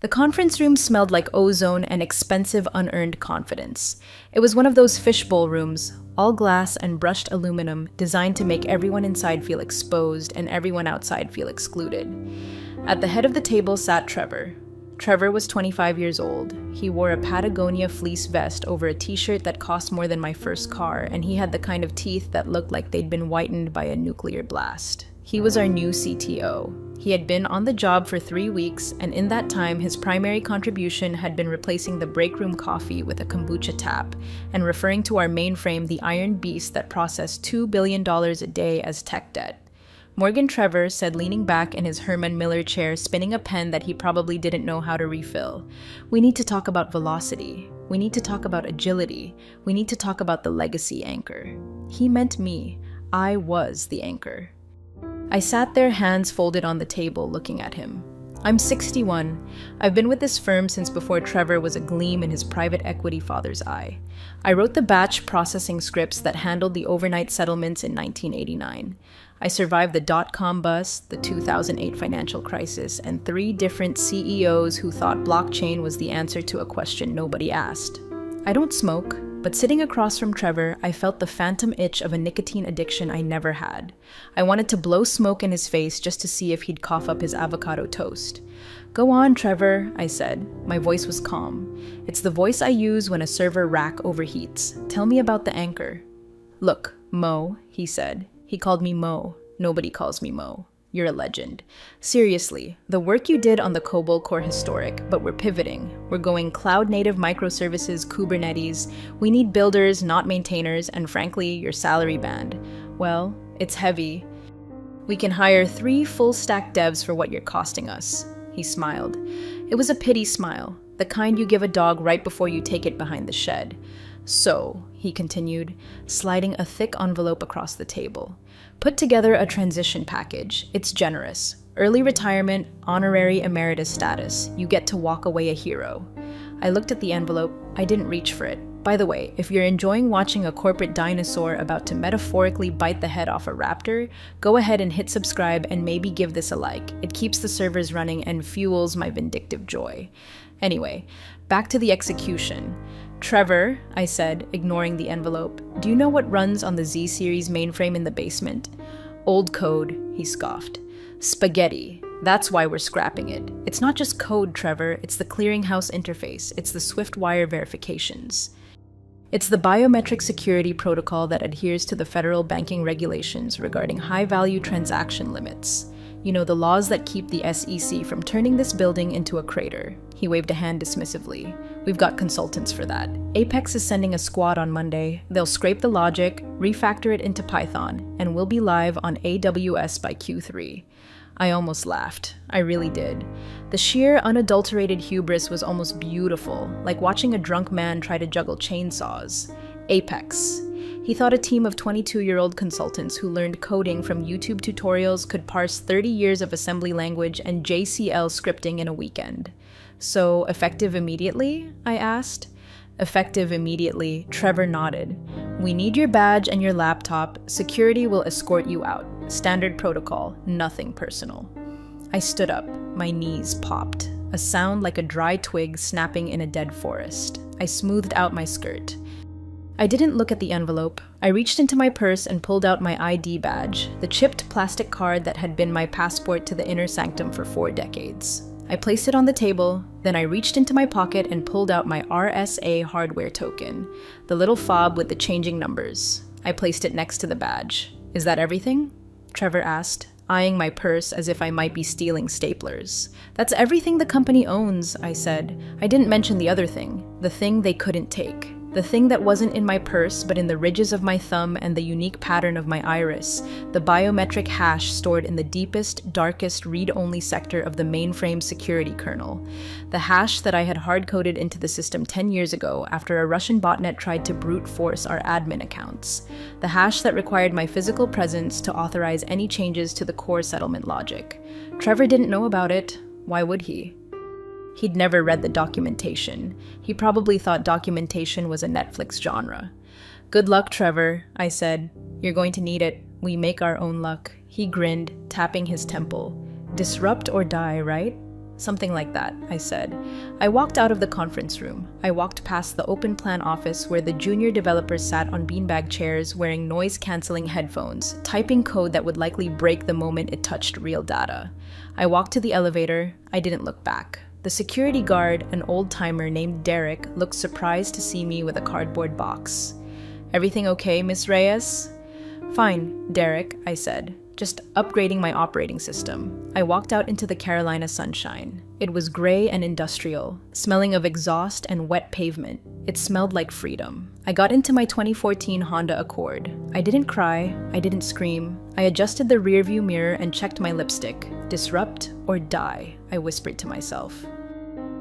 The conference room smelled like ozone and expensive unearned confidence. It was one of those fishbowl rooms, all glass and brushed aluminum, designed to make everyone inside feel exposed and everyone outside feel excluded. At the head of the table sat Trevor. Trevor was 25 years old. He wore a Patagonia fleece vest over a t-shirt that cost more than my first car, and he had the kind of teeth that looked like they'd been whitened by a nuclear blast. He was our new CTO. He had been on the job for 3 weeks, and in that time, his primary contribution had been replacing the break room coffee with a kombucha tap and referring to our mainframe, the iron beast that processed $2 billion a day, as tech debt. Morgan Trevor said, leaning back in his Herman Miller chair, spinning a pen that he probably didn't know how to refill. "We need to talk about velocity. We need to talk about agility. We need to talk about the legacy anchor." He meant me. I was the anchor. I sat there, hands folded on the table, looking at him. I'm 61. I've been with this firm since before Trevor was a gleam in his private equity father's eye. I wrote the batch processing scripts that handled the overnight settlements in 1989. I survived the dot-com bust, the 2008 financial crisis, and 3 different CEOs who thought blockchain was the answer to a question nobody asked. I don't smoke, but sitting across from Trevor, I felt the phantom itch of a nicotine addiction I never had. I wanted to blow smoke in his face just to see if he'd cough up his avocado toast. "Go on, Trevor," I said. My voice was calm. It's the voice I use when a server rack overheats. "Tell me about the anchor." "Look, Mo," he said. He called me Mo. Nobody calls me Mo. You're a legend. Seriously, the work you did on the COBOL core historic, but we're pivoting. We're going cloud-native microservices, Kubernetes. We need builders, not maintainers, and frankly, your salary band. Well, it's heavy. We can hire 3 full-stack devs for what you're costing us." He smiled. It was a pity smile, the kind you give a dog right before you take it behind the shed. "So," he continued, sliding a thick envelope across the table, "put together a transition package. It's generous. Early retirement, honorary emeritus status. You get to walk away a hero." I looked at the envelope. I didn't reach for it. By the way, if you're enjoying watching a corporate dinosaur about to metaphorically bite the head off a raptor, go ahead and hit subscribe and maybe give this a like. It keeps the servers running and fuels my vindictive joy. Anyway, back to the execution. "Trevor," I said, ignoring the envelope, "do you know what runs on the Z-series mainframe in the basement?" "Old code," he scoffed. "Spaghetti. That's why we're scrapping it. It's not just code, Trevor. It's the clearinghouse interface. It's the SwiftWire verifications. It's the biometric security protocol that adheres to the federal banking regulations regarding high-value transaction limits. You know, the laws that keep the SEC from turning this building into a crater." He waved a hand dismissively. "We've got consultants for that. Apex is sending a squad on Monday. They'll scrape the logic, refactor it into Python, and we'll be live on AWS by Q3. I almost laughed. I really did. The sheer, unadulterated hubris was almost beautiful, like watching a drunk man try to juggle chainsaws. Apex. He thought a team of 22-year-old consultants who learned coding from YouTube tutorials could parse 30 years of assembly language and JCL scripting in a weekend. "So, effective immediately?" I asked. "Effective immediately," Trevor nodded. "We need your badge and your laptop. Security will escort you out. Standard protocol, nothing personal." I stood up. My knees popped. A sound like a dry twig snapping in a dead forest. I smoothed out my skirt. I didn't look at the envelope. I reached into my purse and pulled out my ID badge, the chipped plastic card that had been my passport to the inner sanctum for 4 decades. I placed it on the table, then I reached into my pocket and pulled out my RSA hardware token, the little fob with the changing numbers. I placed it next to the badge. "Is that everything?" Trevor asked, eyeing my purse as if I might be stealing staplers. "That's everything the company owns," I said. "I didn't mention the other thing, the thing they couldn't take. The thing that wasn't in my purse, but in the ridges of my thumb and the unique pattern of my iris, the biometric hash stored in the deepest, darkest read-only sector of the mainframe security kernel. The hash that I had hard-coded into the system 10 years ago after a Russian botnet tried to brute force our admin accounts. The hash that required my physical presence to authorize any changes to the core settlement logic. Trevor didn't know about it. Why would he? He'd never read the documentation. He probably thought documentation was a Netflix genre. "Good luck, Trevor," I said. "You're going to need it. We make our own luck." He grinned, tapping his temple. "Disrupt or die, right?" Something like that, I said. I walked out of the conference room. I walked past the open plan office where the junior developers sat on beanbag chairs wearing noise-canceling headphones, typing code that would likely break the moment it touched real data. I walked to the elevator. I didn't look back. The security guard, an old-timer named Derek, looked surprised to see me with a cardboard box. "Everything okay, Miss Reyes?" "Fine, Derek," I said. "Just upgrading my operating system." I walked out into the Carolina sunshine. It was gray and industrial, smelling of exhaust and wet pavement. It smelled like freedom. I got into my 2014 Honda Accord. I didn't cry. I didn't scream. I adjusted the rearview mirror and checked my lipstick. "Disrupt or die," I whispered to myself.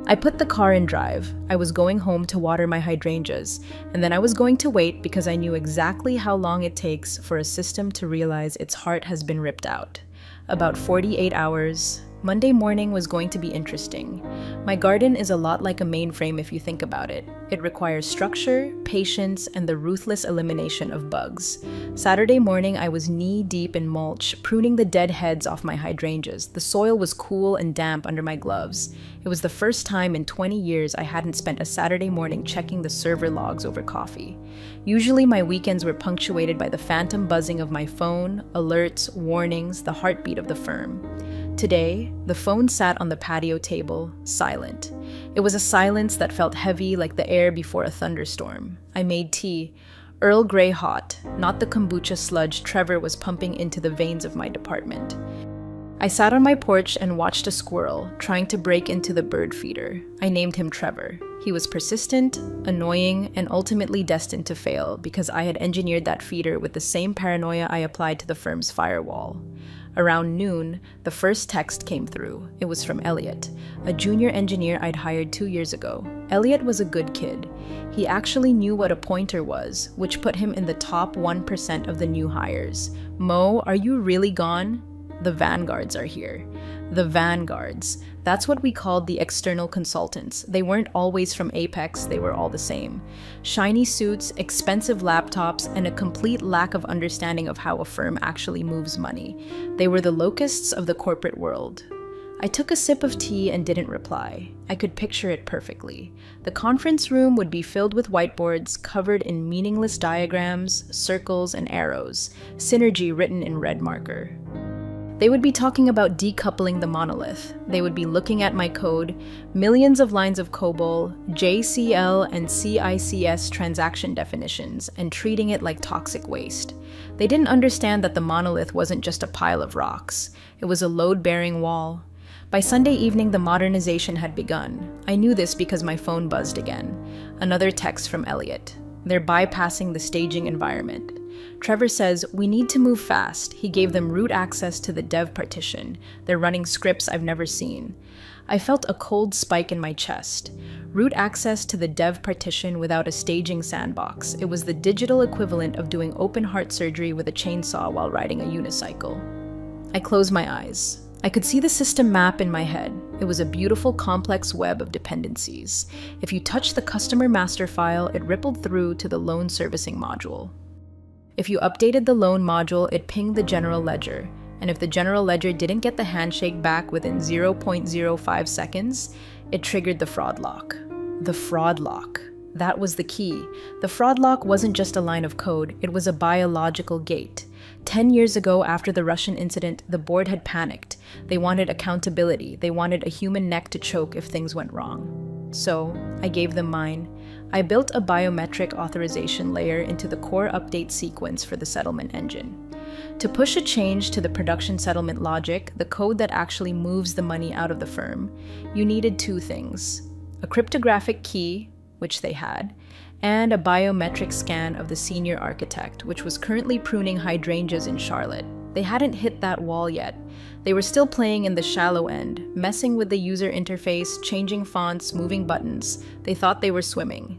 I put the car in drive. I was going home to water my hydrangeas, and then I was going to wait because I knew exactly how long it takes for a system to realize its heart has been ripped out. About 48 hours. Monday morning was going to be interesting. My garden is a lot like a mainframe if you think about it. It requires structure, patience, and the ruthless elimination of bugs. Saturday morning, I was knee-deep in mulch, pruning the dead heads off my hydrangeas. The soil was cool and damp under my gloves. It was the first time in 20 years I hadn't spent a Saturday morning checking the server logs over coffee. Usually my weekends were punctuated by the phantom buzzing of my phone, alerts, warnings, the heartbeat of the firm. Today, the phone sat on the patio table, silent. It was a silence that felt heavy like the air before a thunderstorm. I made tea, Earl Grey hot, not the kombucha sludge Trevor was pumping into the veins of my department. I sat on my porch and watched a squirrel trying to break into the bird feeder. I named him Trevor. He was persistent, annoying, and ultimately destined to fail because I had engineered that feeder with the same paranoia I applied to the firm's firewall. Around noon, the first text came through. It was from Elliot, a junior engineer I'd hired 2 years ago. Elliot was a good kid. He actually knew what a pointer was, which put him in the top 1% of the new hires. "Mo, are you really gone? The vanguards are here." The vanguards. That's what we called the external consultants. They weren't always from Apex, they were all the same. Shiny suits, expensive laptops, and a complete lack of understanding of how a firm actually moves money. They were the locusts of the corporate world. I took a sip of tea and didn't reply. I could picture it perfectly. The conference room would be filled with whiteboards covered in meaningless diagrams, circles, and arrows, synergy written in red marker. They would be talking about decoupling the monolith. They would be looking at my code, millions of lines of COBOL, JCL and CICS transaction definitions, and treating it like toxic waste. They didn't understand that the monolith wasn't just a pile of rocks. It was a load-bearing wall. By Sunday evening, the modernization had begun. I knew this because my phone buzzed again. Another text from Elliot. They're bypassing the staging environment. Trevor says, "We need to move fast." He gave them root access to the dev partition. They're running scripts I've never seen. I felt a cold spike in my chest. Root access to the dev partition without a staging sandbox. It was the digital equivalent of doing open heart surgery with a chainsaw while riding a unicycle. I closed my eyes. I could see the system map in my head. It was a beautiful, complex web of dependencies. If you touched the customer master file, it rippled through to the loan servicing module. If you updated the loan module, it pinged the general ledger. And if the general ledger didn't get the handshake back within 0.05 seconds, it triggered the fraud lock. The fraud lock. That was the key. The fraud lock wasn't just a line of code, it was a biological gate. 10 years ago, after the Russian incident, the board had panicked. They wanted accountability. They wanted a human neck to choke if things went wrong. So, I gave them mine. I built a biometric authorization layer into the core update sequence for the settlement engine. To push a change to the production settlement logic, the code that actually moves the money out of the firm, you needed 2 things: a cryptographic key, which they had, and a biometric scan of the senior architect, which was currently pruning hydrangeas in Charlotte. They hadn't hit that wall yet. They were still playing in the shallow end, messing with the user interface, changing fonts, moving buttons. They thought they were swimming.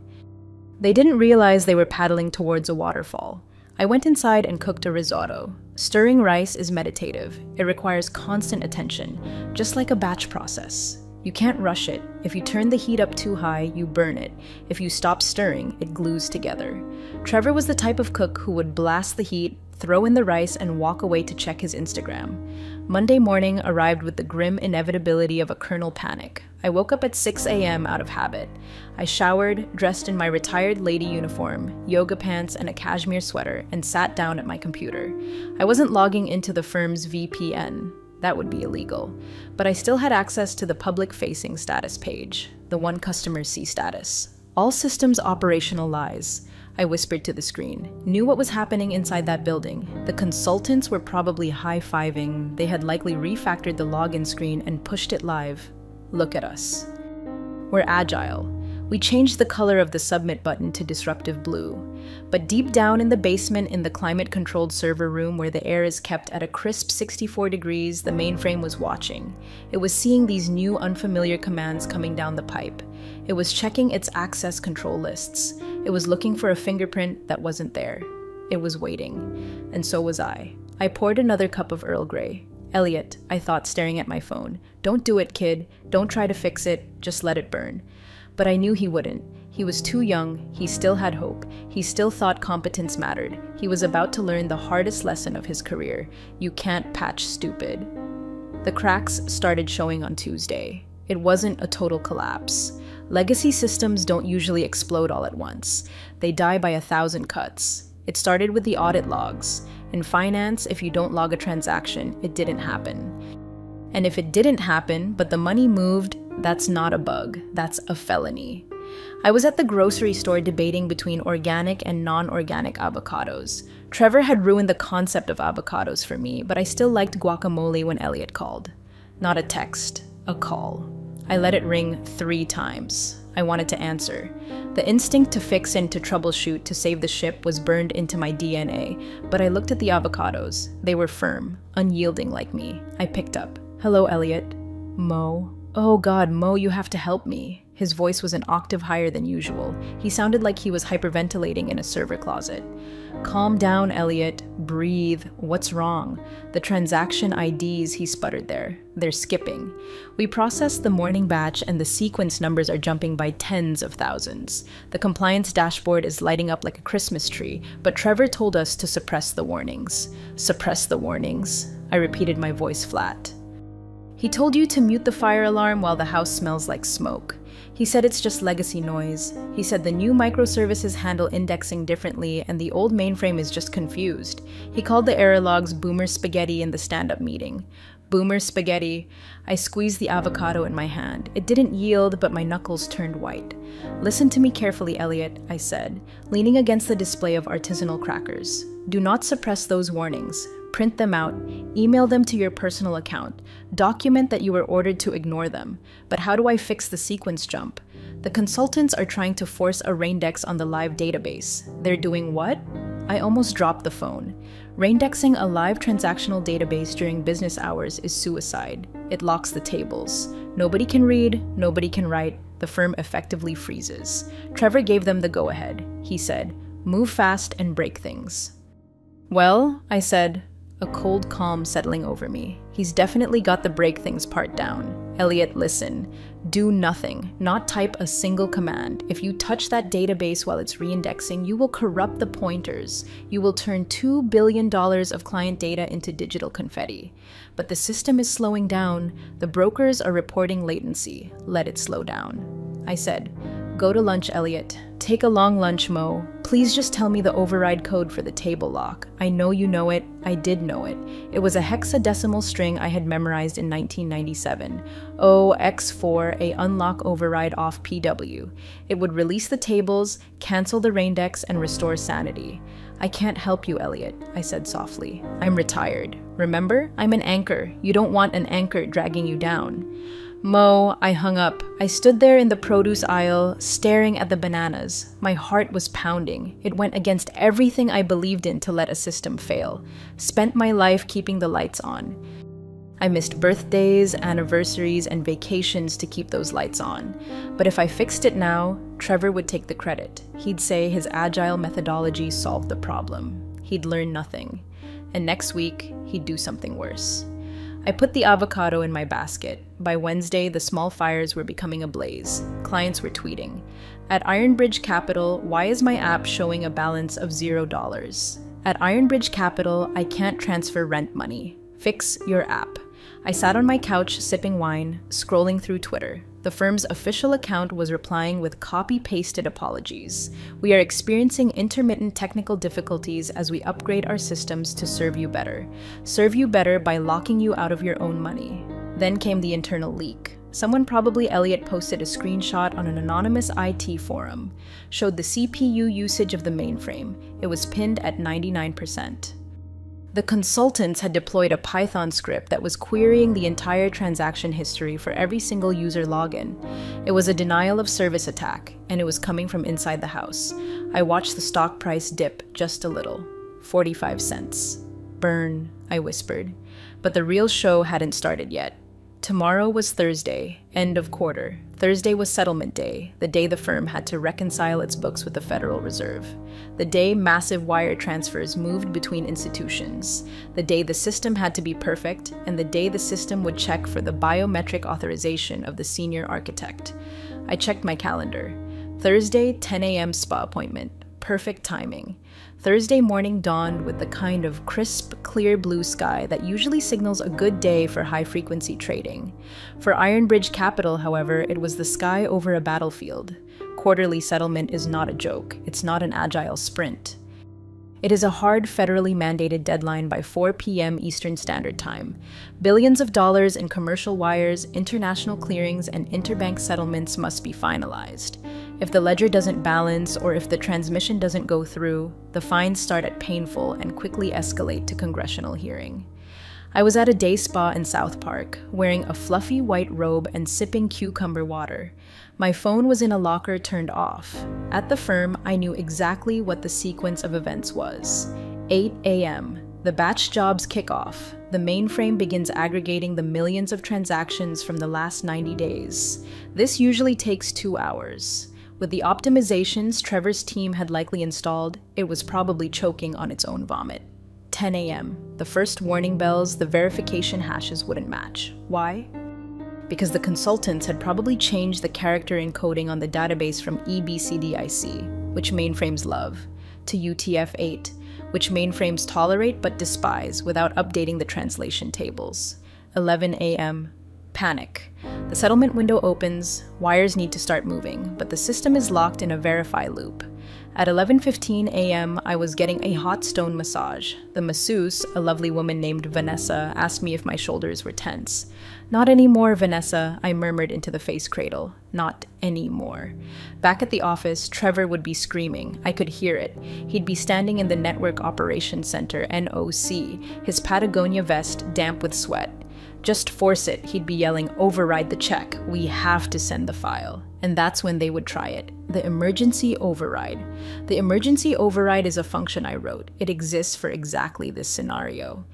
They didn't realize they were paddling towards a waterfall. I went inside and cooked a risotto. Stirring rice is meditative. It requires constant attention, just like a batch process. You can't rush it. If you turn the heat up too high, you burn it. If you stop stirring, it glues together. Trevor was the type of cook who would blast the heat, throw in the rice, and walk away to check his Instagram. Monday morning arrived with the grim inevitability of a kernel panic. I woke up at 6 a.m. out of habit. I showered, dressed in my retired lady uniform, yoga pants, and a cashmere sweater, and sat down at my computer. I wasn't logging into the firm's VPN. That would be illegal. But I still had access to the public-facing status page, the one customers see status. All systems operational lies, I whispered to the screen. Knew what was happening inside that building. The consultants were probably high-fiving. They had likely refactored the login screen and pushed it live. Look at us. We're agile. We changed the color of the submit button to disruptive blue. But deep down in the basement in the climate-controlled server room where the air is kept at a crisp 64 degrees, the mainframe was watching. It was seeing these new unfamiliar commands coming down the pipe. It was checking its access control lists. It was looking for a fingerprint that wasn't there. It was waiting. And so was I. I poured another cup of Earl Grey. Elliot, I thought, staring at my phone. Don't do it, kid. Don't try to fix it. Just let it burn. But I knew he wouldn't. He was too young. He still had hope. He still thought competence mattered. He was about to learn the hardest lesson of his career. You can't patch stupid. The cracks started showing on Tuesday. It wasn't a total collapse. Legacy systems don't usually explode all at once. They die by 1,000 cuts. It started with the audit logs. In finance, if you don't log a transaction, it didn't happen. And if it didn't happen, but the money moved, that's not a bug. That's a felony. I was at the grocery store debating between organic and non-organic avocados. Trevor had ruined the concept of avocados for me, but I still liked guacamole when Elliot called. Not a text, a call. I let it ring 3 times. I wanted to answer. The instinct to fix and to troubleshoot to save the ship was burned into my DNA, but I looked at the avocados. They were firm, unyielding like me. I picked up. Hello, Elliot. Mo. Oh God, Mo, you have to help me. His voice was an octave higher than usual. He sounded like he was hyperventilating in a server closet. Calm down, Elliot. Breathe. What's wrong? The transaction IDs, he sputtered there. They're skipping. We processed the morning batch and the sequence numbers are jumping by tens of thousands. The compliance dashboard is lighting up like a Christmas tree, but Trevor told us to suppress the warnings. Suppress the warnings? I repeated, my voice flat. He told you to mute the fire alarm while the house smells like smoke. He said it's just legacy noise. He said the new microservices handle indexing differently and the old mainframe is just confused. He called the error logs boomer spaghetti in the stand-up meeting. Boomer spaghetti. I squeezed the avocado in my hand. It didn't yield, but my knuckles turned white. Listen to me carefully, Elliot, I said, leaning against the display of artisanal crackers. Do not suppress those warnings. Print them out, email them to your personal account, document that you were ordered to ignore them. But how do I fix the sequence jump? The consultants are trying to force a Raindex on the live database. They're doing what? I almost dropped the phone. Raindexing a live transactional database during business hours is suicide. It locks the tables. Nobody can read, nobody can write. The firm effectively freezes. Trevor gave them the go-ahead. He said, move fast and break things. Well, I said, a cold calm settling over me. He's definitely got the break things part down. Elliot, listen. Do nothing. Not type a single command. If you touch that database while it's reindexing, you will corrupt the pointers. You will turn $2 billion of client data into digital confetti. But the system is slowing down. The brokers are reporting latency. Let it slow down. I said, go to lunch, Elliot. Take a long lunch, Mo. Please just tell me the override code for the table lock. I know you know it. I did know it. It was a hexadecimal string I had memorized in 1997. OX4, a unlock override off PW. It would release the tables, cancel the Raindex, and restore sanity. I can't help you, Elliot, I said softly. I'm retired. Remember? I'm an anchor. You don't want an anchor dragging you down. Mo, I hung up. I stood there in the produce aisle, staring at the bananas. My heart was pounding. It went against everything I believed in to let a system fail. Spent my life keeping the lights on. I missed birthdays, anniversaries, and vacations to keep those lights on. But if I fixed it now, Trevor would take the credit. He'd say his agile methodology solved the problem. He'd learn nothing. And next week, he'd do something worse. I put the avocado in my basket. By Wednesday, the small fires were becoming ablaze. Clients were tweeting, "At Ironbridge Capital, why is my app showing a balance of $0? At Ironbridge Capital, I can't transfer rent money. Fix your app. I sat on my couch sipping wine, scrolling through Twitter. The firm's official account was replying with copy-pasted apologies. We are experiencing intermittent technical difficulties as we upgrade our systems to serve you better. Serve you better by locking you out of your own money. Then came the internal leak. Someone, probably Elliot, posted a screenshot on an anonymous IT forum. Showed the CPU usage of the mainframe. It was pinned at 99%. The consultants had deployed a Python script that was querying the entire transaction history for every single user login. It was a denial of service attack, and it was coming from inside the house. I watched the stock price dip just a little. 45 cents. Burn, I whispered. But the real show hadn't started yet. Tomorrow was Thursday, end of quarter. Thursday was settlement day, the day the firm had to reconcile its books with the Federal Reserve. The day massive wire transfers moved between institutions. The day the system had to be perfect, and the day the system would check for the biometric authorization of the senior architect. I checked my calendar. Thursday, 10 a.m. spa appointment. Perfect timing. Thursday morning dawned with the kind of crisp, clear blue sky that usually signals a good day for high-frequency trading. For Ironbridge Capital, however, it was the sky over a battlefield. Quarterly settlement is not a joke. It's not an agile sprint. It is a hard, federally mandated deadline by 4 p.m. Eastern Standard Time. Billions of dollars in commercial wires, international clearings, and interbank settlements must be finalized. If the ledger doesn't balance or if the transmission doesn't go through, the fines start at painful and quickly escalate to congressional hearing. I was at a day spa in South Park, wearing a fluffy white robe and sipping cucumber water. My phone was in a locker turned off. At the firm, I knew exactly what the sequence of events was. 8 a.m. The batch jobs kick off. The mainframe begins aggregating the millions of transactions from the last 90 days. This usually takes 2 hours. With the optimizations Trevor's team had likely installed, it was probably choking on its own vomit. 10 a.m. The first warning bells, the verification hashes wouldn't match. Why? Because the consultants had probably changed the character encoding on the database from EBCDIC, which mainframes love, to UTF-8, which mainframes tolerate but despise without updating the translation tables. 11 a.m. Panic. The settlement window opens, wires need to start moving, but the system is locked in a verify loop. At 11:15 a.m., I was getting a hot stone massage. The masseuse, a lovely woman named Vanessa, asked me if my shoulders were tense. "Not anymore, Vanessa," I murmured into the face cradle. Not anymore. Back at the office, Trevor would be screaming. I could hear it. He'd be standing in the Network Operations Center, NOC, his Patagonia vest damp with sweat. Just force it, he'd be yelling, "Override the check. We have to send the file." And that's when they would try it. The emergency override. The emergency override is a function I wrote. It exists for exactly this scenario.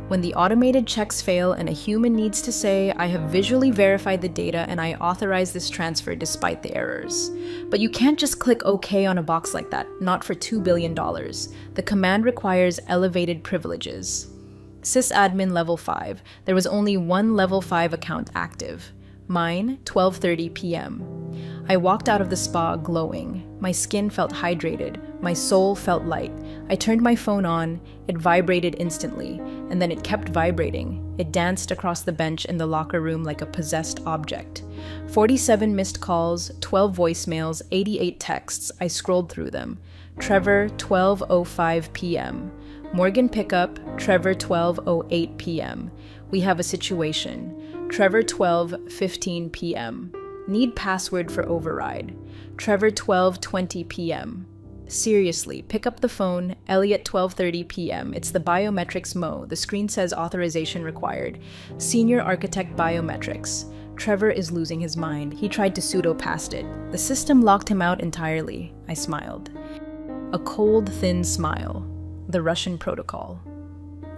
When the automated checks fail and a human needs to say, "I have visually verified the data and I authorize this transfer despite the errors." But you can't just click OK on a box like that, not for $2 billion. The command requires elevated privileges. Sysadmin level 5. There was only one level 5 account active. Mine, 12:30 p.m. I walked out of the spa glowing. My skin felt hydrated. My soul felt light. I turned my phone on. It vibrated instantly, and then it kept vibrating. It danced across the bench in the locker room like a possessed object. 47 missed calls, 12 voicemails, 88 texts. I scrolled through them. Trevor, 12:05 p.m. Morgan pickup, Trevor, 12:08 p.m. We have a situation. Trevor, 12:15 p.m. Need password for override. Trevor, 12:20 p.m. Seriously, pick up the phone. Elliot, 12:30 p.m. It's the biometrics Mo. The screen says authorization required. Senior architect biometrics. Trevor is losing his mind. He tried to pseudo past it. The system locked him out entirely. I smiled. A cold, thin smile. The Russian protocol.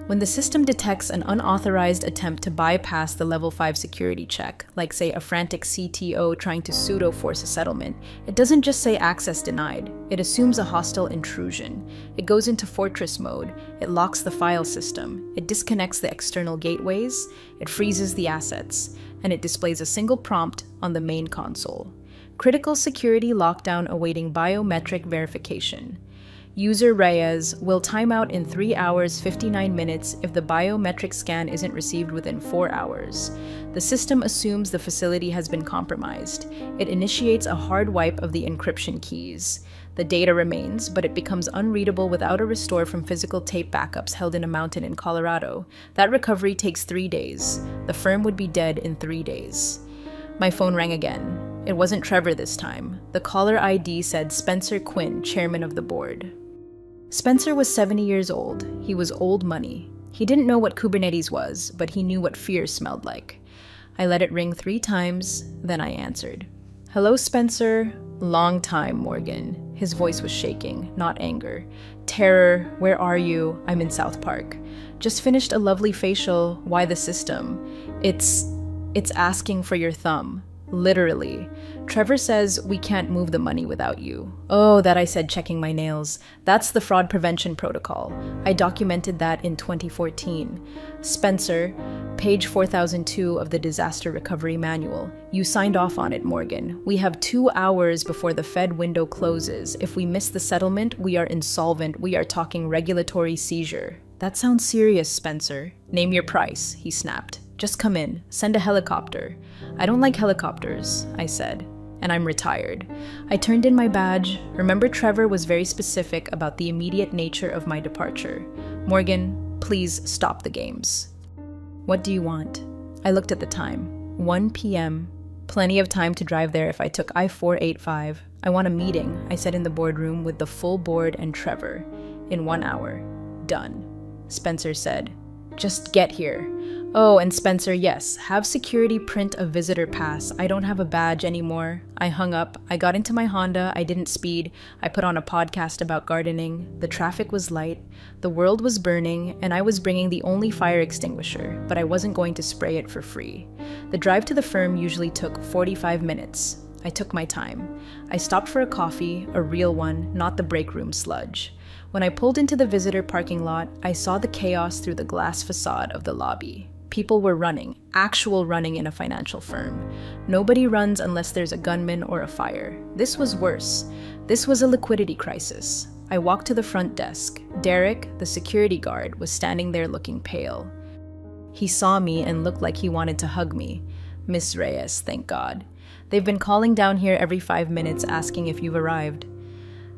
When the system detects an unauthorized attempt to bypass the level 5 security check, like say a frantic CTO trying to pseudo-force a settlement, it doesn't just say access denied. It assumes a hostile intrusion. It goes into fortress mode. It locks the file system. It disconnects the external gateways. It freezes the assets. And it displays a single prompt on the main console. Critical security lockdown awaiting biometric verification. User Reyes will time out in 3 hours 59 minutes if the biometric scan isn't received within 4 hours. The system assumes the facility has been compromised. It initiates a hard wipe of the encryption keys. The data remains, but it becomes unreadable without a restore from physical tape backups held in a mountain in Colorado. That recovery takes 3 days. The firm would be dead in 3 days. My phone rang again. It wasn't Trevor this time. The caller ID said Spencer Quinn, chairman of the board. Spencer was 70 years old. He was old money. He didn't know what Kubernetes was, but he knew what fear smelled like. I let it ring 3 times, then I answered. Hello, Spencer. Long time, Morgan. His voice was shaking, not anger. Terror, where are you? I'm in South Park. Just finished a lovely facial. Why the system? It's asking for your thumb. Literally. Trevor says we can't move the money without you. Oh, that I said, checking my nails. That's the fraud prevention protocol. I documented that in 2014. Spencer, page 4002 of the Disaster Recovery Manual. You signed off on it, Morgan. We have 2 hours before the Fed window closes. If we miss the settlement, we are insolvent. We are talking regulatory seizure. That sounds serious, Spencer. Name your price, he snapped. Just come in. Send a helicopter. I don't like helicopters, I said, and I'm retired. I turned in my badge. Remember, Trevor was very specific about the immediate nature of my departure. Morgan, please stop the games. What do you want? I looked at the time. 1 p.m. Plenty of time to drive there if I took I-485. I want a meeting, I said in the boardroom with the full board and Trevor. In 1 hour. Done. Spencer said, just get here. Oh, and Spencer, yes, have security print a visitor pass. I don't have a badge anymore. I hung up. I got into my Honda. I didn't speed. I put on a podcast about gardening. The traffic was light. The world was burning, and I was bringing the only fire extinguisher, but I wasn't going to spray it for free. The drive to the firm usually took 45 minutes. I took my time. I stopped for a coffee, a real one, not the break room sludge. When I pulled into the visitor parking lot, I saw the chaos through the glass facade of the lobby. People were running, actual running in a financial firm. Nobody runs unless there's a gunman or a fire. This was worse. This was a liquidity crisis. I walked to the front desk. Derek, the security guard, was standing there looking pale. He saw me and looked like he wanted to hug me. Miss Reyes, thank God. They've been calling down here every 5 minutes asking if you've arrived.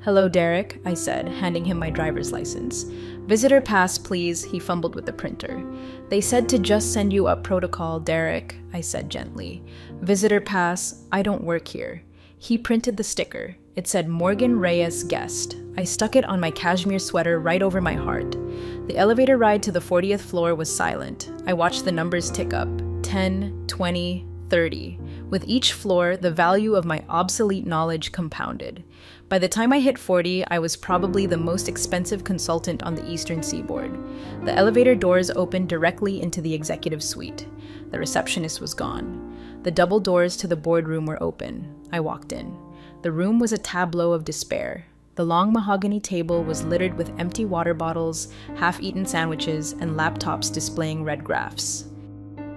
Hello, Derek, I said, handing him my driver's license. Visitor pass, please, he fumbled with the printer. They said to just send you up protocol, Derek, I said gently. Visitor pass, I don't work here. He printed the sticker. It said Morgan Reyes guest. I stuck it on my cashmere sweater right over my heart. The elevator ride to the 40th floor was silent. I watched the numbers tick up. 10, 20, 30. With each floor, the value of my obsolete knowledge compounded. By the time I hit 40, I was probably the most expensive consultant on the Eastern Seaboard. The elevator doors opened directly into the executive suite. The receptionist was gone. The double doors to the boardroom were open. I walked in. The room was a tableau of despair. The long mahogany table was littered with empty water bottles, half-eaten sandwiches, and laptops displaying red graphs.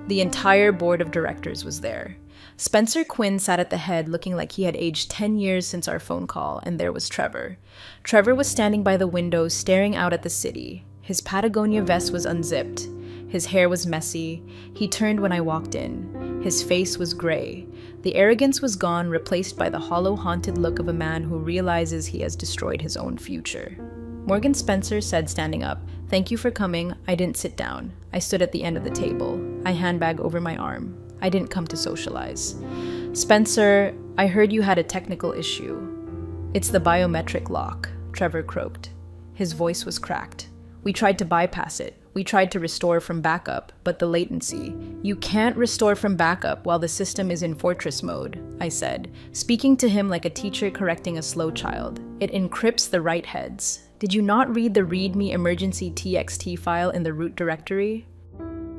The entire board of directors was there. Spencer Quinn sat at the head looking like he had aged 10 years since our phone call, and there was Trevor. Trevor was standing by the window staring out at the city. His Patagonia vest was unzipped. His hair was messy. He turned when I walked in. His face was gray. The arrogance was gone, replaced by the hollow, haunted look of a man who realizes he has destroyed his own future. Morgan Spencer said, standing up, "Thank you for coming. I didn't sit down. I stood at the end of the table, a handbag over my arm. I didn't come to socialize. Spencer, I heard you had a technical issue." "It's the biometric lock," Trevor croaked. His voice was cracked. "We tried to bypass it. We tried to restore from backup, but the latency. You can't restore from backup while the system is in fortress mode," I said, speaking to him like a teacher correcting a slow child. "It encrypts the write heads. Did you not read the README emergency TXT file in the root directory?"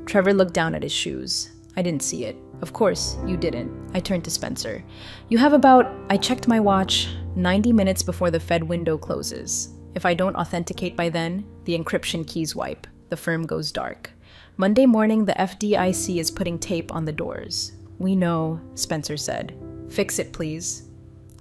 Trevor looked down at his shoes. "I didn't see it." "Of course, you didn't." I turned to Spencer. "You have about," I checked my watch, 90 minutes before the Fed window closes. If I don't authenticate by then, the encryption keys wipe. The firm goes dark. Monday morning, the FDIC is putting tape on the doors. "We know," Spencer said. "Fix it, please."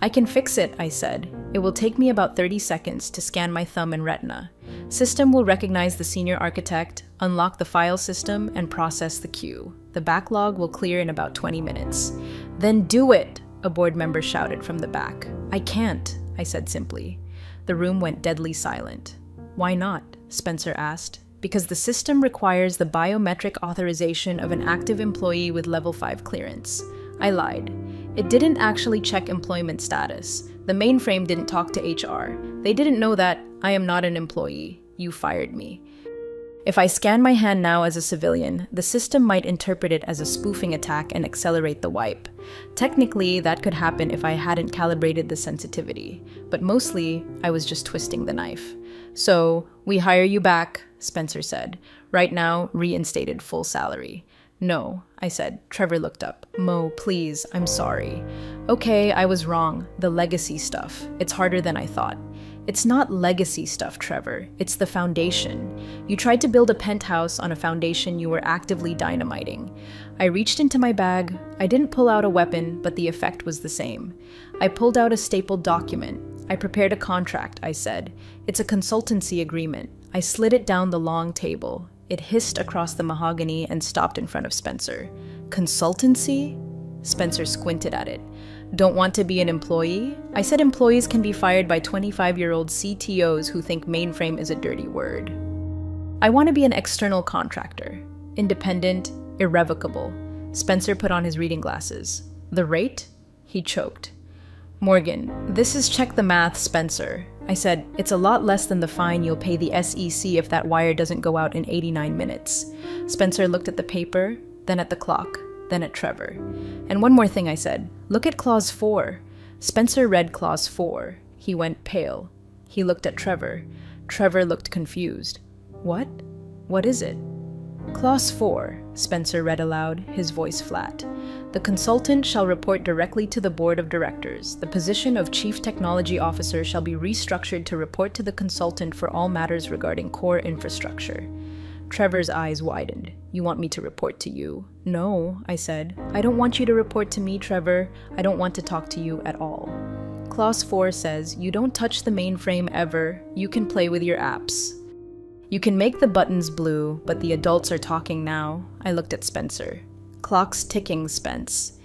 I can fix it, I said. It will take me about 30 seconds to scan my thumb and retina. System will recognize the senior architect, unlock the file system, and process the queue. The backlog will clear in about 20 minutes. Then do it, a board member shouted from the back. I can't, I said simply. The room went deadly silent. Why not? Spencer asked. Because the system requires the biometric authorization of an active employee with level 5 clearance. I lied. It didn't actually check employment status. The mainframe didn't talk to HR. They didn't know that I am not an employee. You fired me. If I scan my hand now as a civilian, the system might interpret it as a spoofing attack and accelerate the wipe. Technically, that could happen if I hadn't calibrated the sensitivity, but mostly, I was just twisting the knife. So, we hire you back, Spencer said. Right now, reinstated full salary. No, I said. Trevor looked up. Mo, please, I'm sorry. Okay, I was wrong. The legacy stuff. It's harder than I thought. It's not legacy stuff, Trevor. It's the foundation. You tried to build a penthouse on a foundation you were actively dynamiting. I reached into my bag. I didn't pull out a weapon, but the effect was the same. I pulled out a stapled document. I prepared a contract, I said. It's a consultancy agreement. I slid it down the long table. It hissed across the mahogany and stopped in front of Spencer. Consultancy? Spencer squinted at it. Don't want to be an employee? I said employees can be fired by 25-year-old CTOs who think mainframe is a dirty word. I want to be an external contractor. Independent, irrevocable. Spencer put on his reading glasses. The rate? He choked. Morgan, this is check the math, Spencer. I said, it's a lot less than the fine you'll pay the SEC if that wire doesn't go out in 89 minutes. Spencer looked at the paper, then at the clock, then at Trevor. And one more thing, I said. Look at Clause 4. Spencer read Clause 4. He went pale. He looked at Trevor. Trevor looked confused. What? What is it? Clause 4, Spencer read aloud, his voice flat. The consultant shall report directly to the board of directors. The position of chief technology officer shall be restructured to report to the consultant for all matters regarding core infrastructure. Trevor's eyes widened. You want me to report to you? No, I said. I don't want you to report to me, Trevor. I don't want to talk to you at all. Clause 4 says, you don't touch the mainframe ever. You can play with your apps. You can make the buttons blue, but the adults are talking now. I looked at Spencer. Clock's ticking, Spence.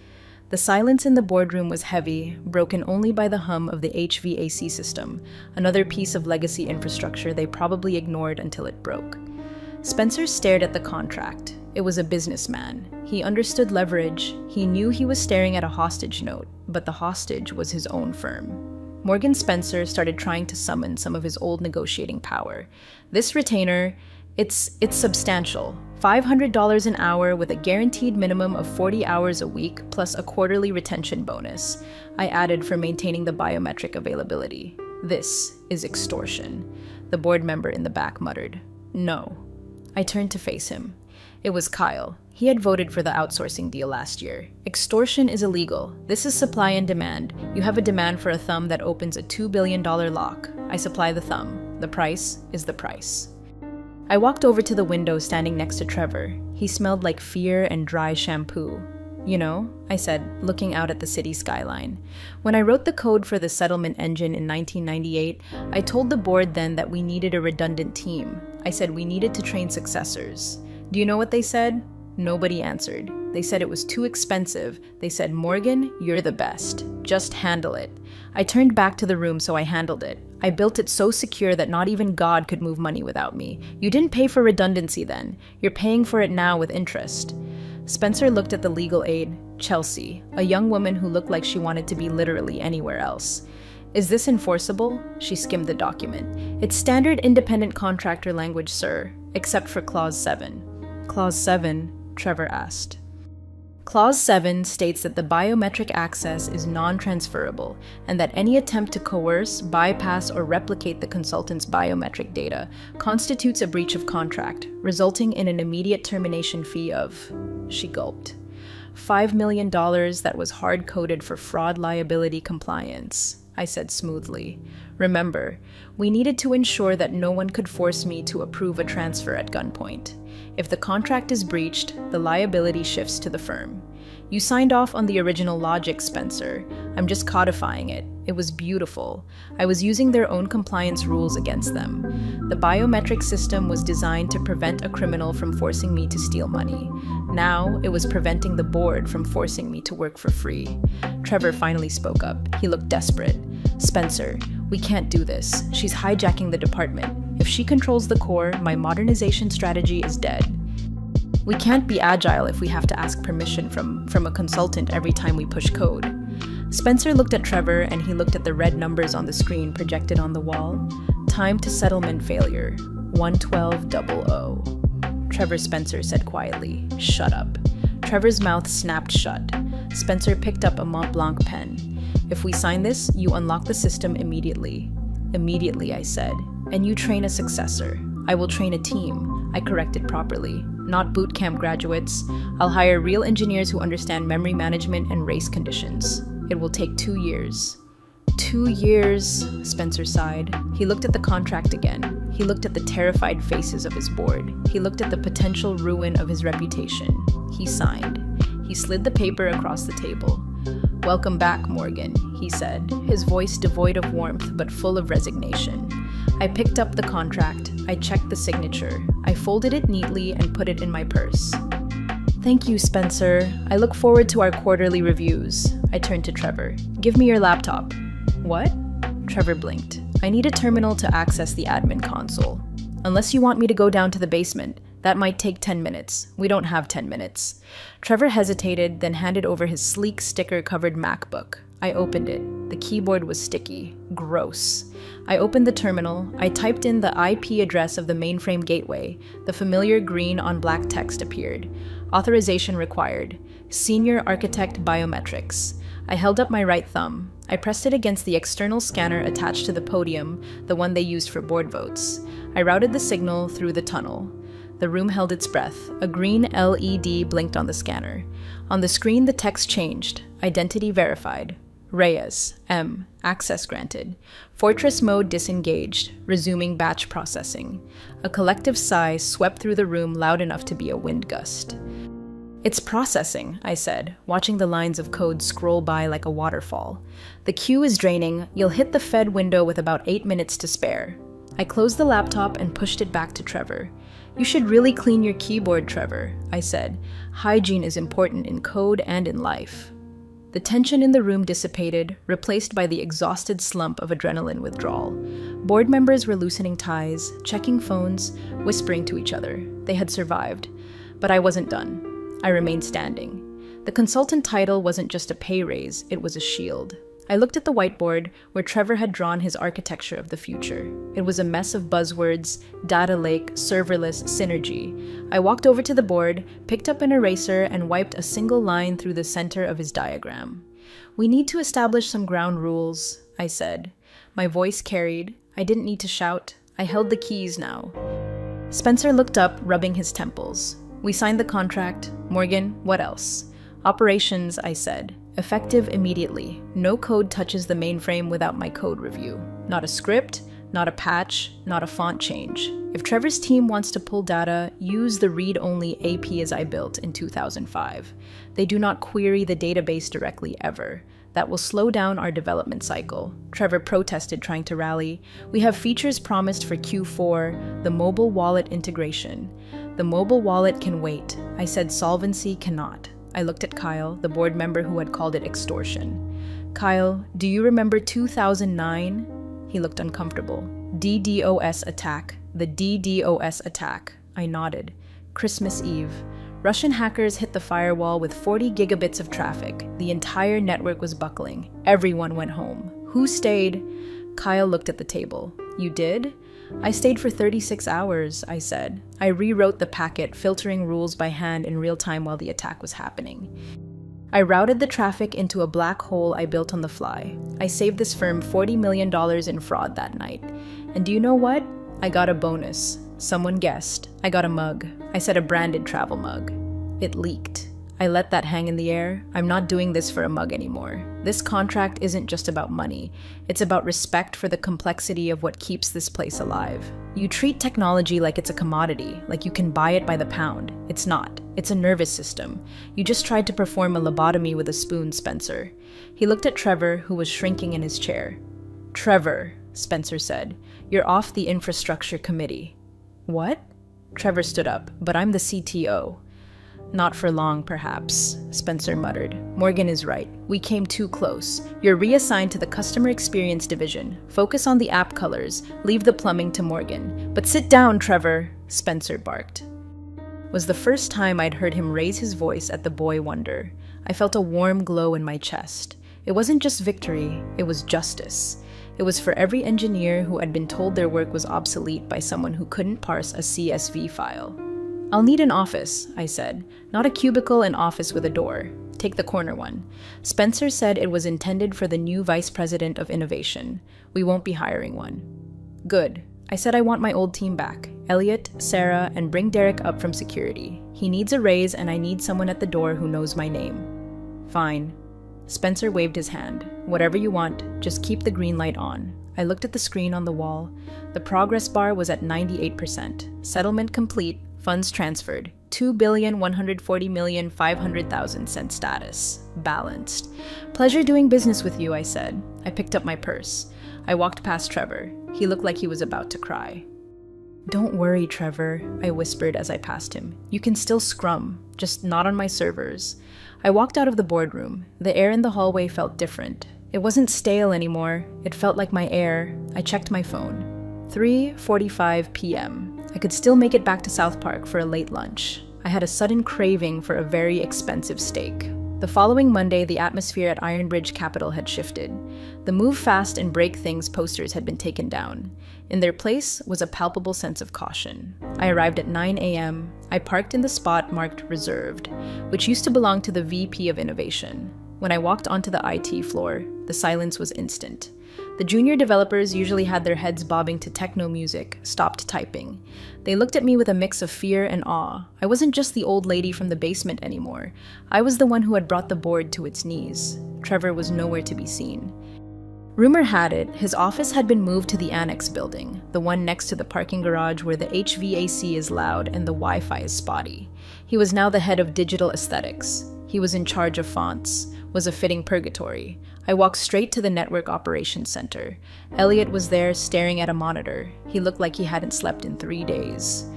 The silence in the boardroom was heavy, broken only by the hum of the HVAC system, another piece of legacy infrastructure they probably ignored until it broke. Spencer stared at the contract. It was a businessman. He understood leverage. He knew he was staring at a hostage note, but the hostage was his own firm. Morgan Spencer started trying to summon some of his old negotiating power. This retainer, it's substantial. $500 an hour with a guaranteed minimum of 40 hours a week plus a quarterly retention bonus. I added for maintaining the biometric availability. This is extortion. The board member in the back muttered. No. I turned to face him. It was Kyle. He had voted for the outsourcing deal last year. Extortion is illegal. This is supply and demand. You have a demand for a thumb that opens a $2 billion lock. I supply the thumb. The price is the price. I walked over to the window standing next to Trevor. He smelled like fear and dry shampoo. You know, I said, looking out at the city skyline. When I wrote the code for the settlement engine in 1998, I told the board then that we needed a redundant team. I said we needed to train successors. Do you know what they said? Nobody answered. They said it was too expensive. They said, Morgan, you're the best. Just handle it. I turned back to the room, so I handled it. I built it so secure that not even God could move money without me. You didn't pay for redundancy then. You're paying for it now with interest. Spencer looked at the legal aide, Chelsea, a young woman who looked like she wanted to be literally anywhere else. Is this enforceable? She skimmed the document. It's standard independent contractor language, sir, except for Clause 7. Clause 7, Trevor asked. Clause 7 states that the biometric access is non-transferable and that any attempt to coerce, bypass, or replicate the consultant's biometric data constitutes a breach of contract, resulting in an immediate termination fee of, she gulped, $5 million that was hard-coded for fraud liability compliance, I said smoothly. Remember, we needed to ensure that no one could force me to approve a transfer at gunpoint. If the contract is breached, the liability shifts to the firm. You signed off on the original logic, Spencer. I'm just codifying it. It was beautiful. I was using their own compliance rules against them. The biometric system was designed to prevent a criminal from forcing me to steal money. Now, it was preventing the board from forcing me to work for free. Trevor finally spoke up. He looked desperate. Spencer, we can't do this. She's hijacking the department. If she controls the core, my modernization strategy is dead. We can't be agile if we have to ask permission from a consultant every time we push code. Spencer looked at Trevor and he looked at the red numbers on the screen projected on the wall. Time to settlement failure, 11200. Trevor Spencer said quietly, "Shut up." Trevor's mouth snapped shut. Spencer picked up a Mont Blanc pen. "If we sign this, you unlock the system immediately." "Immediately," I said. "And you train a successor." "I will train a team." I corrected properly. "Not boot camp graduates. I'll hire real engineers who understand memory management and race conditions. It will take 2 years. 2 years, Spencer sighed. He looked at the contract again. He looked at the terrified faces of his board. He looked at the potential ruin of his reputation. He signed. He slid the paper across the table. "Welcome back, Morgan," he said, his voice devoid of warmth but full of resignation. I picked up the contract. I checked the signature. I folded it neatly and put it in my purse. "Thank you, Spencer. I look forward to our quarterly reviews." I turned to Trevor. "Give me your laptop." "What?" Trevor blinked. "I need a terminal to access the admin console. Unless you want me to go down to the basement. That might take 10 minutes. We don't have 10 minutes. Trevor hesitated, then handed over his sleek sticker-covered MacBook. I opened it. The keyboard was sticky. Gross. I opened the terminal. I typed in the IP address of the mainframe gateway. The familiar green on black text appeared. Authorization required. Senior Architect Biometrics. I held up my right thumb. I pressed it against the external scanner attached to the podium, the one they used for board votes. I routed the signal through the tunnel. The room held its breath. A green LED blinked on the scanner. On the screen, the text changed. Identity verified. Reyes, M. Access granted. Fortress mode disengaged. Resuming batch processing. A collective sigh swept through the room loud enough to be a wind gust. "It's processing," I said, watching the lines of code scroll by like a waterfall. "The queue is draining. You'll hit the Fed window with about 8 minutes to spare." I closed the laptop and pushed it back to Trevor. "You should really clean your keyboard, Trevor," I said. "Hygiene is important in code and in life." The tension in the room dissipated, replaced by the exhausted slump of adrenaline withdrawal. Board members were loosening ties, checking phones, whispering to each other. They had survived. But I wasn't done. I remained standing. The consultant title wasn't just a pay raise, it was a shield. I looked at the whiteboard where Trevor had drawn his architecture of the future. It was a mess of buzzwords, data lake, serverless, synergy. I walked over to the board, picked up an eraser, and wiped a single line through the center of his diagram. "We need to establish some ground rules," I said. My voice carried. I didn't need to shout. I held the keys now. Spencer looked up, rubbing his temples. "We signed the contract. Morgan, what else?" "Operations," I said. "Effective immediately. No code touches the mainframe without my code review. Not a script, not a patch, not a font change. If Trevor's team wants to pull data, use the read-only APIs I built in 2005. They do not query the database directly ever. That will slow down our development cycle." Trevor protested, trying to rally. "We have features promised for Q4, the mobile wallet integration." "The mobile wallet can wait." I said solvency cannot. I looked at Kyle, the board member who had called it extortion. "Kyle, do you remember 2009? He looked uncomfortable. "DDoS attack. The DDoS attack." I nodded. "Christmas Eve. Russian hackers hit the firewall with 40 gigabits of traffic. The entire network was buckling. Everyone went home. Who stayed?" Kyle looked at the table. "You did?" "I stayed for 36 hours, I said. I rewrote the packet, filtering rules by hand in real time while the attack was happening. I routed the traffic into a black hole I built on the fly. I saved this firm $40 million in fraud that night. And do you know what? I got a bonus. Someone guessed. I got a mug. I said a branded travel mug. It leaked. I let that hang in the air. I'm not doing this for a mug anymore. This contract isn't just about money. It's about respect for the complexity of what keeps this place alive. You treat technology like it's a commodity, like you can buy it by the pound. It's not. It's a nervous system. You just tried to perform a lobotomy with a spoon, Spencer. He looked at Trevor, who was shrinking in his chair. Trevor, Spencer said, you're off the infrastructure committee. What? Trevor stood up, but I'm the CTO. Not for long, perhaps, Spencer muttered. Morgan is right. We came too close. You're reassigned to the customer experience division. Focus on the app colors. Leave the plumbing to Morgan. But sit down, Trevor, Spencer barked. Was the first time I'd heard him raise his voice at the boy wonder. I felt a warm glow in my chest. It wasn't just victory, it was justice. It was for every engineer who had been told their work was obsolete by someone who couldn't parse a CSV file. I'll need an office, I said. Not a cubicle, an office with a door. Take the corner one. Spencer said it was intended for the new vice president of innovation. We won't be hiring one. Good. I said I want my old team back. Elliot, Sarah, and bring Derek up from security. He needs a raise and I need someone at the door who knows my name. Fine. Spencer waved his hand. Whatever you want, just keep the green light on. I looked at the screen on the wall. The progress bar was at 98%. Settlement complete. Funds transferred. 2,140,500,000 sent status. Balanced. Pleasure doing business with you, I said. I picked up my purse. I walked past Trevor. He looked like he was about to cry. Don't worry, Trevor, I whispered as I passed him. You can still scrum, just not on my servers. I walked out of the boardroom. The air in the hallway felt different. It wasn't stale anymore. It felt like my air. I checked my phone. 3:45 p.m. I could still make it back to South Park for a late lunch. I had a sudden craving for a very expensive steak. The following Monday, the atmosphere at Ironbridge Capital had shifted. The move fast and break things posters had been taken down. In their place was a palpable sense of caution. I arrived at 9 a.m. I parked in the spot marked reserved, which used to belong to the VP of Innovation. When I walked onto the IT floor, the silence was instant. The junior developers usually had their heads bobbing to techno music, stopped typing. They looked at me with a mix of fear and awe. I wasn't just the old lady from the basement anymore. I was the one who had brought the board to its knees. Trevor was nowhere to be seen. Rumor had it, his office had been moved to the annex building, the one next to the parking garage where the HVAC is loud and the Wi-Fi is spotty. He was now the head of digital aesthetics. He was in charge of fonts, was a fitting purgatory. I walked straight to the network operations center. Elliot was there staring at a monitor. He looked like he hadn't slept in 3 days.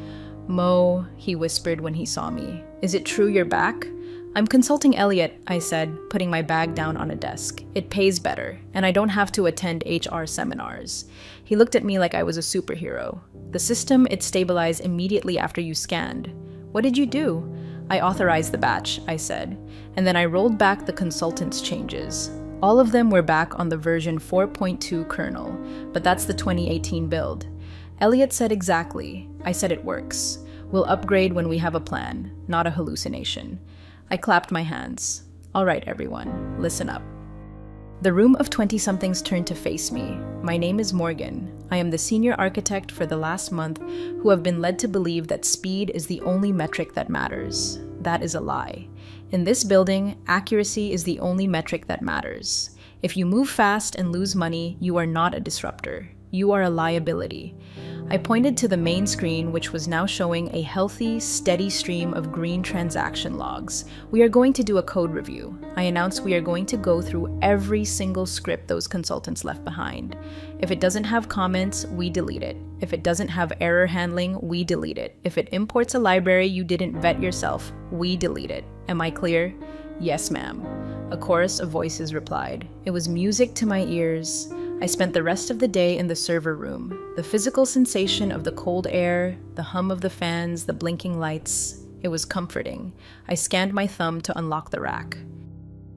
Mo, he whispered when he saw me. Is it true you're back? I'm consulting Elliot, I said, putting my bag down on a desk. It pays better, and I don't have to attend HR seminars. He looked at me like I was a superhero. The system, it stabilized immediately after you scanned. What did you do? I authorized the batch, I said, and then I rolled back the consultant's changes. All of them were back on the version 4.2 kernel, but that's the 2018 build. Elliot said exactly. I said it works. We'll upgrade when we have a plan, not a hallucination. I clapped my hands. All right, everyone, listen up. The room of 20-somethings turned to face me. My name is Morgan. I am the senior architect for the last month who have been led to believe that speed is the only metric that matters. That is a lie. In this building, accuracy is the only metric that matters. If you move fast and lose money, you are not a disruptor. You are a liability. I pointed to the main screen, which was now showing a healthy, steady stream of green transaction logs. We are going to do a code review. I announced we are going to go through every single script those consultants left behind. If it doesn't have comments, we delete it. If it doesn't have error handling, we delete it. If it imports a library you didn't vet yourself, we delete it. Am I clear? Yes, ma'am. A chorus of voices replied. It was music to my ears. I spent the rest of the day in the server room. The physical sensation of the cold air, the hum of the fans, the blinking lights. It was comforting. I scanned my thumb to unlock the rack.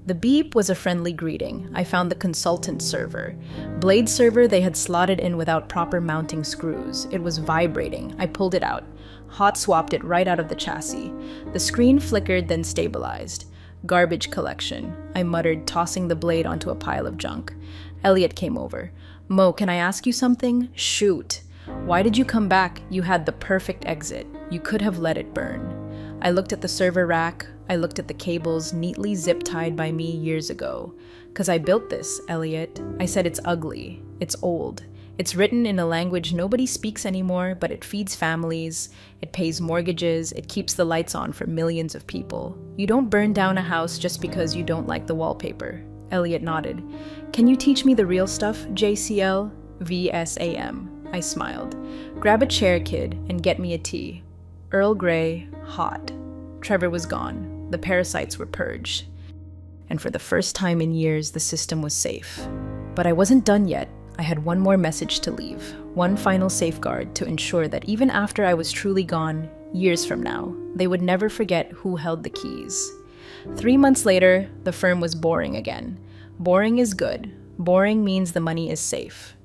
The beep was a friendly greeting. I found the consultant server. Blade server they had slotted in without proper mounting screws. It was vibrating. I pulled it out. Hot swapped it right out of the chassis. The screen flickered, then stabilized. Garbage collection, I muttered, tossing the blade onto a pile of junk. Elliot came over. Mo, can I ask you something? Shoot. Why did you come back? You had the perfect exit. You could have let it burn. I looked at the server rack. I looked at the cables neatly zip-tied by me years ago. "'Cause I built this, Elliot." I said it's ugly. It's old. It's written in a language nobody speaks anymore, but it feeds families, it pays mortgages, it keeps the lights on for millions of people. You don't burn down a house just because you don't like the wallpaper. Elliot nodded. "Can you teach me the real stuff, JCL?" VSAM. I smiled. "Grab a chair, kid, and get me a tea. Earl Grey, hot." Trevor was gone. The parasites were purged. And for the first time in years, the system was safe. But I wasn't done yet. I had one more message to leave, one final safeguard to ensure that even after I was truly gone, years from now, they would never forget who held the keys. 3 months later, the firm was boring again. Boring is good. Boring means the money is safe.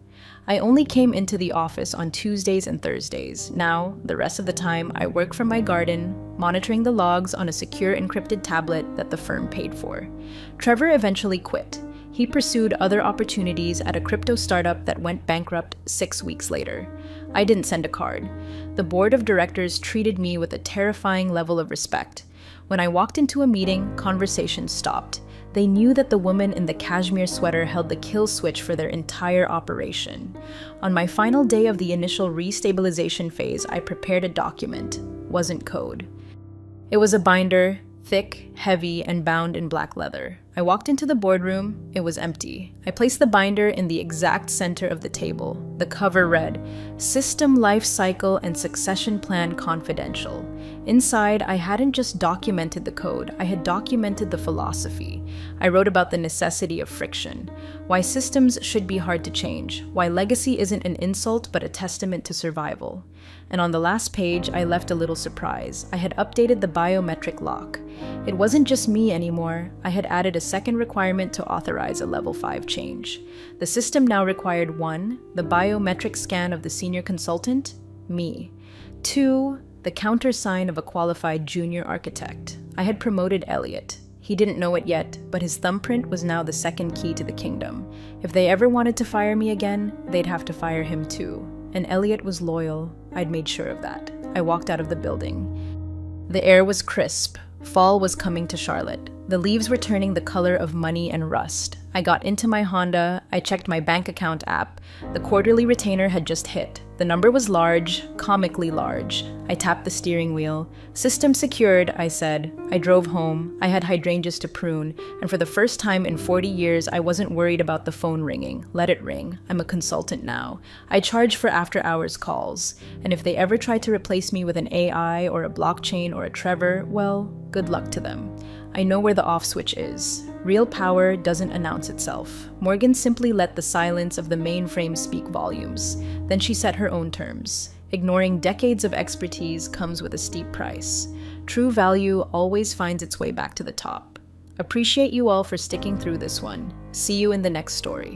I only came into the office on Tuesdays and Thursdays. Now, the rest of the time, I work from my garden, monitoring the logs on a secure encrypted tablet that the firm paid for. Trevor eventually quit. He pursued other opportunities at a crypto startup that went bankrupt 6 weeks later. I didn't send a card. The board of directors treated me with a terrifying level of respect. When I walked into a meeting, conversation stopped. They knew that the woman in the cashmere sweater held the kill switch for their entire operation. On my final day of the initial restabilization phase, I prepared a document. Wasn't code. It was a binder, thick, heavy, and bound in black leather. I walked into the boardroom. It was empty. I placed the binder in the exact center of the table. The cover read, "System Life Cycle and Succession Plan Confidential." Inside, I hadn't just documented the code, I had documented the philosophy. I wrote about the necessity of friction, why systems should be hard to change, why legacy isn't an insult but a testament to survival. And on the last page, I left a little surprise. I had updated the biometric lock. It wasn't just me anymore. I had added a second requirement to authorize a level 5 change. The system now required 1, the biometric scan of the senior consultant, me. 2, the countersign of a qualified junior architect. I had promoted Elliot. He didn't know it yet, but his thumbprint was now the second key to the kingdom. If they ever wanted to fire me again, they'd have to fire him too. And Elliot was loyal. I'd made sure of that. I walked out of the building. The air was crisp. Fall was coming to Charlotte. The leaves were turning the color of money and rust. I got into my Honda. I checked my bank account app. The quarterly retainer had just hit. The number was large, comically large. I tapped the steering wheel. "System secured," I said. I drove home. I had hydrangeas to prune, and for the first time in 40 years, I wasn't worried about the phone ringing. Let it ring. I'm a consultant now. I charge for after-hours calls, and if they ever try to replace me with an AI or a blockchain or a Trevor, well, good luck to them. I know where the off switch is. Real power doesn't announce itself. Morgan simply let the silence of the mainframe speak volumes. Then she set her own terms. Ignoring decades of expertise comes with a steep price. True value always finds its way back to the top. Appreciate you all for sticking through this one. See you in the next story.